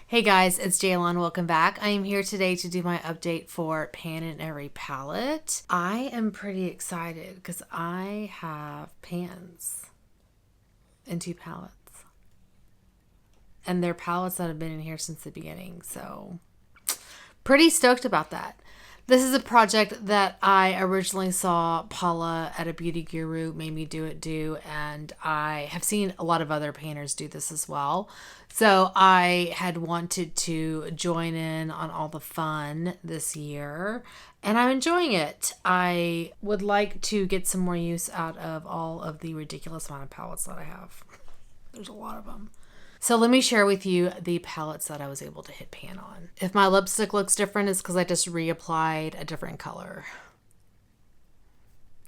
Hey guys, it's Jaylon. Welcome back. I am here today to do my update for Pan in Every palette. I am pretty excited because I have pans in 2 palettes. And they're palettes that have been in here since the beginning, so pretty stoked about that. This is a project that I originally saw Paula at a Beauty Guru made me do, and I have seen a lot of other painters do this as well. So I had wanted to join in on all the fun this year, and I'm enjoying it. I would like to get some more use out of all of the ridiculous amount of palettes that I have. There's a lot of them. So let me share with you the palettes that I was able to hit pan on. If my lipstick looks different, it's because I just reapplied a different color.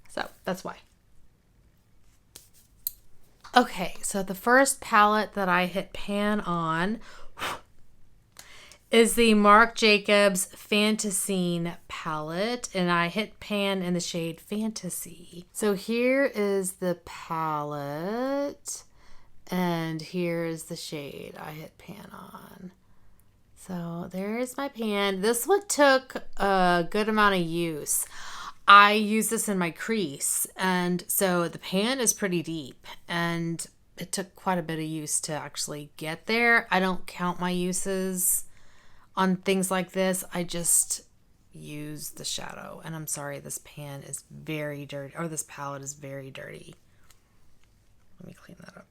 So that's why. Okay, so the first palette that I hit pan on is the Marc Jacobs Fantascene palette, and I hit pan in the shade Fantasy. So here is the palette. And here's the shade I hit pan on. So there's my pan. This one took a good amount of use. I use this in my crease, and so the pan is pretty deep, and it took quite a bit of use to actually get there. I don't count my uses on things like this. I just use the shadow, and I'm sorry, this pan is very dirty, or this palette is very dirty. Let me clean that up.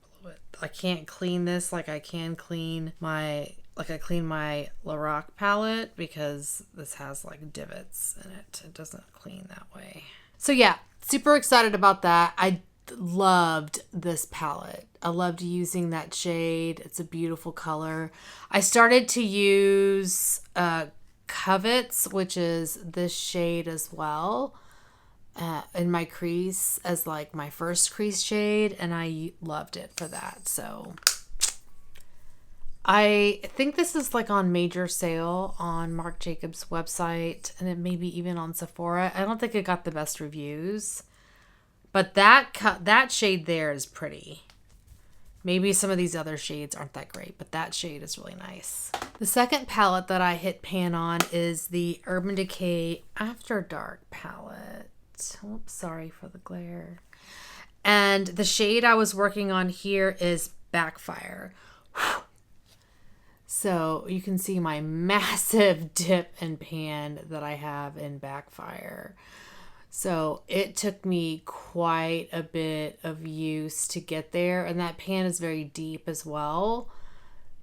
I can't clean this like I can clean my, I clean my Lorac palette because this has like divots in it. It doesn't clean that way. So yeah, super excited about that. I loved this palette. I loved using that shade. It's a beautiful color. I started to use Covets, which is this shade as well. In my crease as like my first crease shade, and I loved it for that. So I think this is like on major sale on Marc Jacobs website, and it may be even on Sephora. I don't think it got the best reviews, but that shade there is pretty. Maybe some of these other shades aren't that great, but that shade is really nice. The second palette that I hit pan on is the Urban Decay Afterdark palette. Oops, sorry for the glare. And the shade I was working on here is Backfire. So you can see my massive dip and pan that I have in Backfire. So it took me quite a bit of use to get there, and that pan is very deep as well.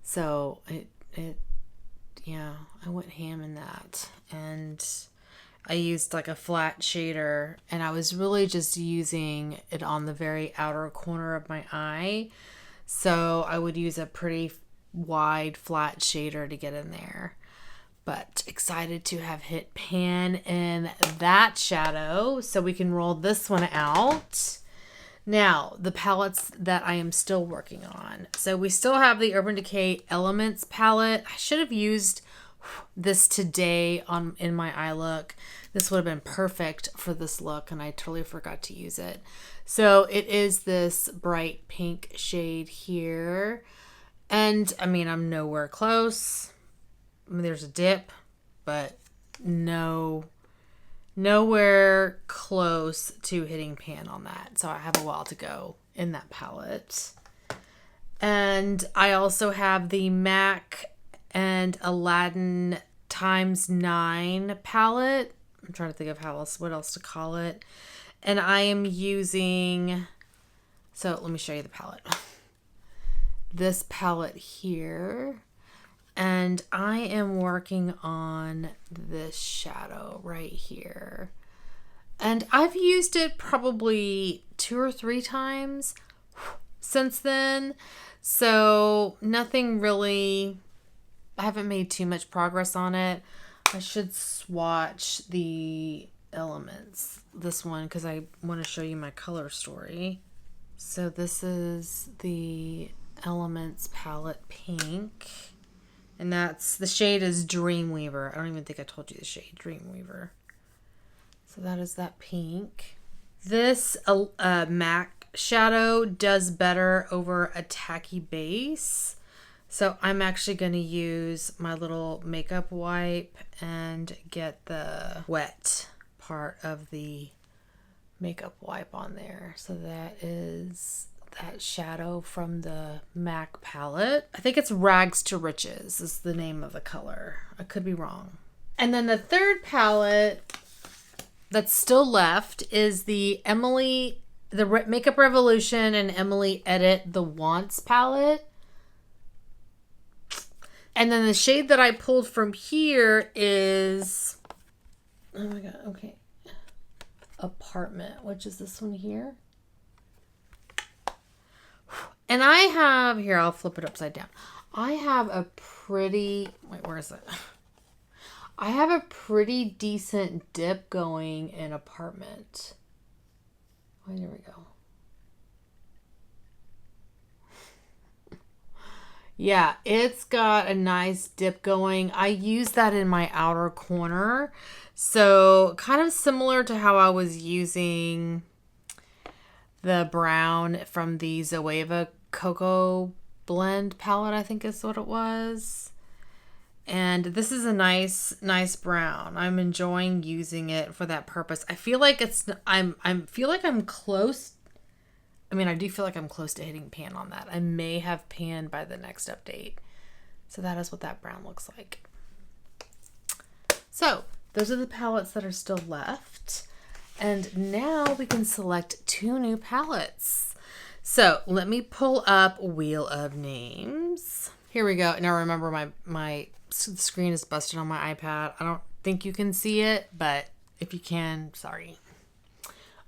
So yeah, I went ham in that, and I used like a flat shader, and I was really just using it on the very outer corner of my eye. So I would use a pretty wide flat shader to get in there. But excited to have hit pan in that shadow, so we can roll this one out. Now, the palettes that I am still working on. So we still have the Urban Decay Elements palette. I should have used this today in my eye look. This would have been perfect for this look, and I totally forgot to use it. So it is this bright pink shade here. And I mean, I'm nowhere close. I mean, there's a dip, but nowhere close to hitting pan on that. So I have a while to go in that palette. And I also have the MAC and Aladdin ×9 palette. I'm trying to think of what else to call it. And I am using, so let me show you the palette. This palette here. And I am working on this shadow right here. And I've used it probably 2 or 3 times since then. So nothing really, I haven't made too much progress on it. I should swatch the elements, this one, because I want to show you my color story. So this is the Elements palette pink. And the shade is Dreamweaver. I don't even think I told you the shade, Dreamweaver. So that is that pink. This MAC shadow does better over a tacky base. So I'm actually going to use my little makeup wipe and get the wet part of the makeup wipe on there. So that is that shadow from the MAC palette. I think it's Rags to Riches is the name of the color. I could be wrong. And then the third palette that's still left is the Makeup Revolution and Emily Edit the Wants palette. And then the shade that I pulled from here is, oh my God, okay. Apartment, which is this one here. And I have, here, I'll flip it upside down. I have a pretty, wait, where is it? I have a pretty decent dip going in Apartment. Oh, there we go. Yeah, it's got a nice dip going. I use that in my outer corner. So kind of similar to how I was using the brown from the Zoeva Cocoa Blend palette, I think is what it was. And this is a nice brown. I'm enjoying using it for that purpose. I feel like I'm close. I mean, I do feel like I'm close to hitting pan on that. I may have pan by the next update. So that is what that brown looks like. So those are the palettes that are still left. And now we can select 2 new palettes. So let me pull up Wheel of Names. Here we go. Now remember my screen is busted on my iPad. I don't think you can see it, but if you can, sorry.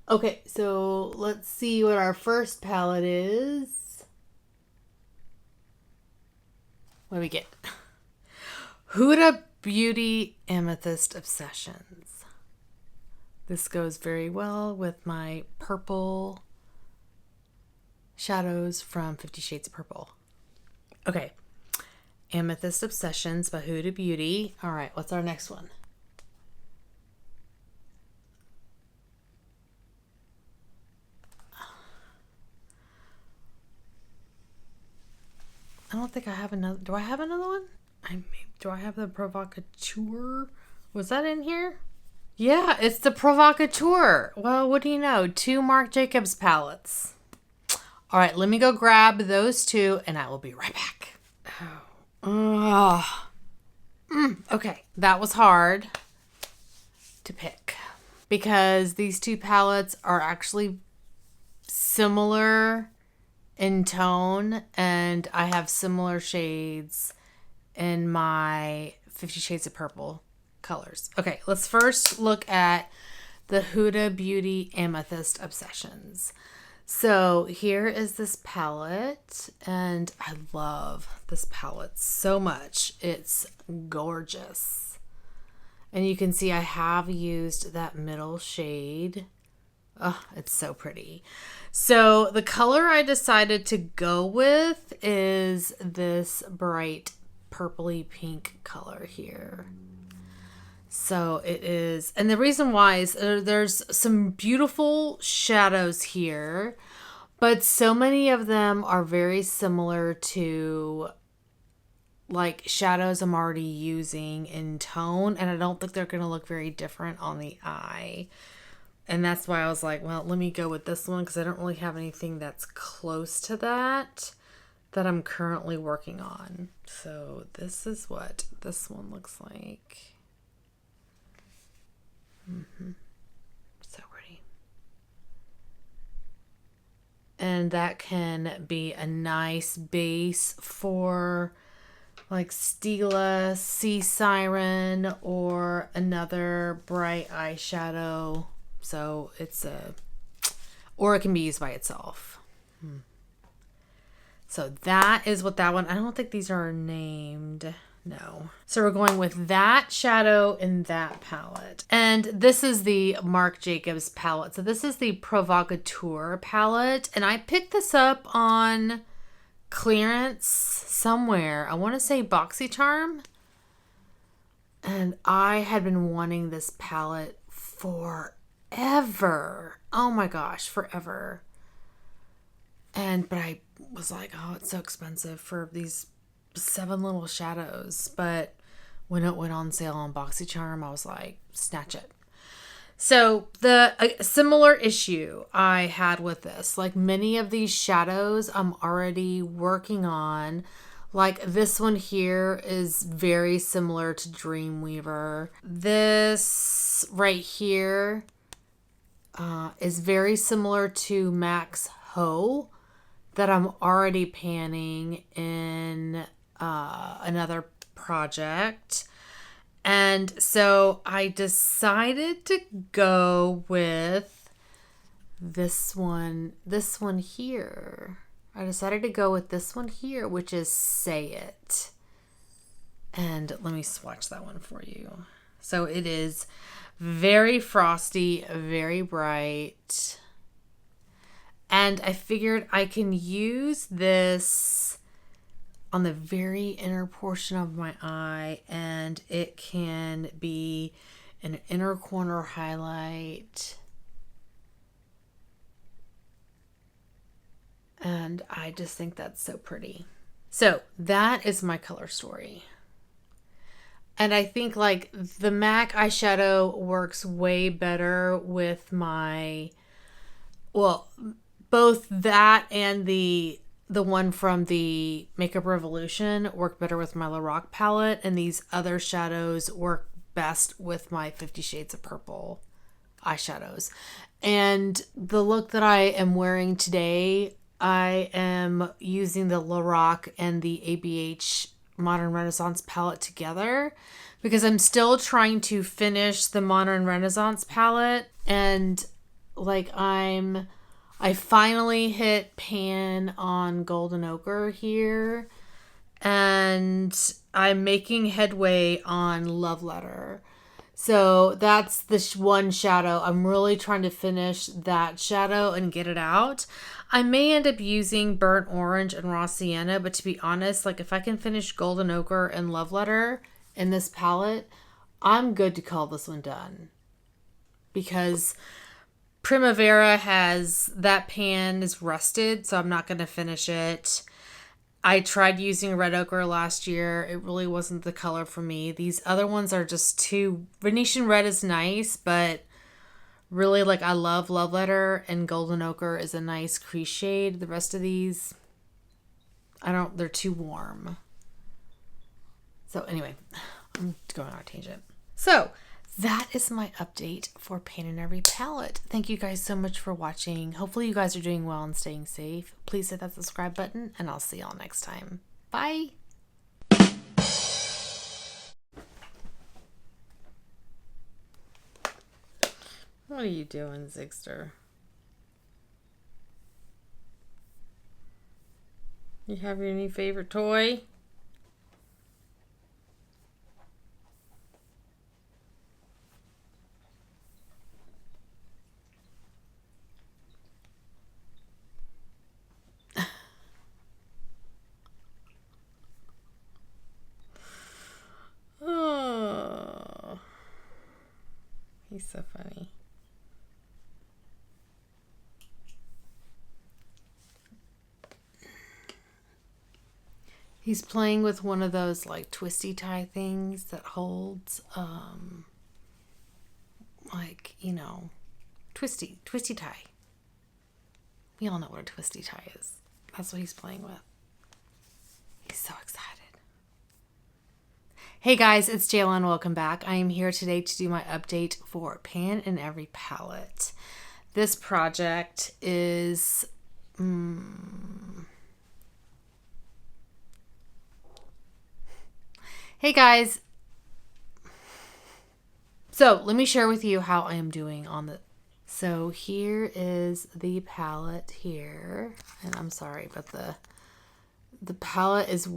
Okay, so let's see what our first palette is. What do we get? Huda Beauty Amethyst Obsessions. This goes very well with my purple shadows from 50 Shades of Purple. Okay, Amethyst Obsessions by Huda Beauty. All right, what's our next one? I don't think I have another. Do I have another one? Do I have the Provocateur? Was that in here? Yeah, it's the Provocateur. Well, what do you know? 2 Marc Jacobs palettes. All right, let me go grab those 2 and I will be right back. Okay, that was hard to pick because these 2 palettes are actually similar in tone, and I have similar shades in my 50 Shades of Purple colors. Okay, let's first look at the Huda Beauty Amethyst Obsessions. So here is this palette, and I love this palette so much. It's gorgeous. And you can see I have used that middle shade. Oh, it's so pretty. So the color I decided to go with is this bright purpley pink color here. So it is, and the reason why is there's some beautiful shadows here, but so many of them are very similar to like shadows I'm already using in tone, and I don't think they're going to look very different on the eye. And that's why I was like, well, let me go with this one because I don't really have anything that's close to that I'm currently working on. So this is what this one looks like. So pretty. And that can be a nice base for like Stila, Sea Siren, or another bright eyeshadow. So it's or it can be used by itself. So that is what that one, I don't think these are named. No. So we're going with that shadow in that palette. And this is the Marc Jacobs palette. So this is the Provocateur palette. And I picked this up on clearance somewhere. I want to say BoxyCharm. And I had been wanting this palette forever. Oh my gosh, forever. But I was like, oh, it's so expensive for these 7 little shadows, but when it went on sale on BoxyCharm, I was like, snatch it. So a similar issue I had with this, like many of these shadows I'm already working on. Like this one here is very similar to Dreamweaver. This right here is very similar to Max Ho that I'm already panning in another project. And so I decided to go with this one here. I decided to go with this one here, which is Say It. And let me swatch that one for you. So it is very frosty, very bright. And I figured I can use this on the very inner portion of my eye, and it can be an inner corner highlight. And I just think that's so pretty. So that is my color story. And I think like the MAC eyeshadow works way better with my, well, both that and the one from the Makeup Revolution work better with my Lorac palette, and these other shadows work best with my 50 Shades of Purple eyeshadows. And the look that I am wearing today, I am using the Lorac and the ABH Modern Renaissance palette together because I'm still trying to finish the Modern Renaissance palette, and like I finally hit pan on Golden Ochre here, and I'm making headway on Love Letter. So that's the one shadow. I'm really trying to finish that shadow and get it out. I may end up using Burnt Orange and Raw Sienna, but to be honest, like if I can finish Golden Ochre and Love Letter in this palette, I'm good to call this one done. Because Primavera has, that pan is rusted, so I'm not going to finish it. I tried using Red Ochre last year. It really wasn't the color for me. These other ones are just too... Venetian Red is nice, but really, like, I love Love Letter, and Golden Ochre is a nice crease shade. The rest of these, they're too warm. So anyway, I'm going on a tangent. So that is my update for Pan in Every palette. Thank you guys so much for watching. Hopefully you guys are doing well and staying safe. Please hit that subscribe button, and I'll see y'all next time. Bye! What are you doing, Zigster? You have your new favorite toy? Oh, he's so funny. He's playing with one of those like twisty tie things that holds, like, you know, twisty tie. We all know what a twisty tie is. That's what he's playing with. He's so excited. Hey guys, it's Jayla. Welcome back. I am here today to do my update for Pan in Every palette. This project is... Hey guys. So let me share with you how I am doing on the... So here is the palette here. And I'm sorry, but the palette is...